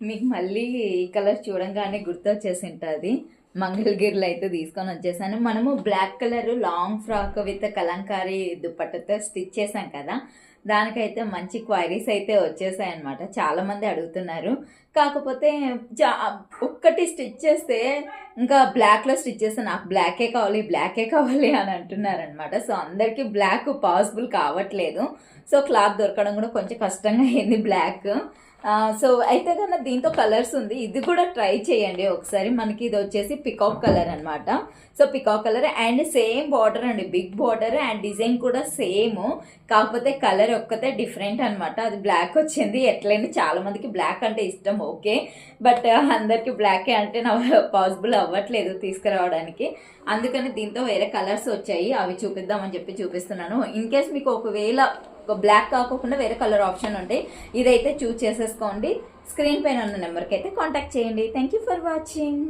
మీకు మళ్ళీ ఈ కలర్ చూడంగానే గుర్తొచ్చేసి ఉంటుంది. మంగళగిరిలో అయితే తీసుకొని వచ్చేసాను. మనము black colour long frock with Kalamkari దుప్పట్టతో స్టిచ్ చేసాం కదా, దానికైతే మంచి క్వైరీస్ అయితే వచ్చేసాయి అనమాట. చాలామంది అడుగుతున్నారు. కాకపోతే ఒక్కటి స్టిచ్ చేస్తే ఇంకా బ్లాక్లో స్టిచ్ చేస్తే నాకు బ్లాకే కావాలి బ్లాకే కావాలి అని అంటున్నారనమాట. సో అందరికీ బ్లాక్ పాసిబుల్ కావట్లేదు. సో క్లాత్ దొరకడం కూడా కొంచెం కష్టంగా అయింది బ్లాక్. సో అయితే కన్నా దీంతో కలర్స్ ఉంది, ఇది కూడా ట్రై చేయండి ఒకసారి. మనకి ఇది వచ్చేసి పికాక్ కలర్ అనమాట. So peacock colour and same border అండి, బిగ్ బార్డర్ అండ్ డిజైన్ కూడా సేమ్, కాకపోతే కలర్ ఒక్కతే డిఫరెంట్ అనమాట. అది బ్లాక్ వచ్చింది. ఎట్లయినా చాలా మందికి బ్లాక్ అంటే ఇష్టం, ఓకే, బట్ అందరికి బ్లాకే అంటే నా పాసిబుల్ అవ్వట్లేదు తీసుకురావడానికి. అందుకని దీంతో వేరే కలర్స్ వచ్చాయి, అవి చూపిద్దామని చెప్పి చూపిస్తున్నాను. ఇన్ కేస్ మీకు ఒకవేళ బ్లాక్ కాకుండా వేరే కలర్ ఆప్షన్ ఉంటే ఇదైతే చూస్ చేసేసుకోండి. స్క్రీన్ పైన ఉన్న నెంబర్కి అయితే కాంటాక్ట్ చేయండి. Thank you for watching.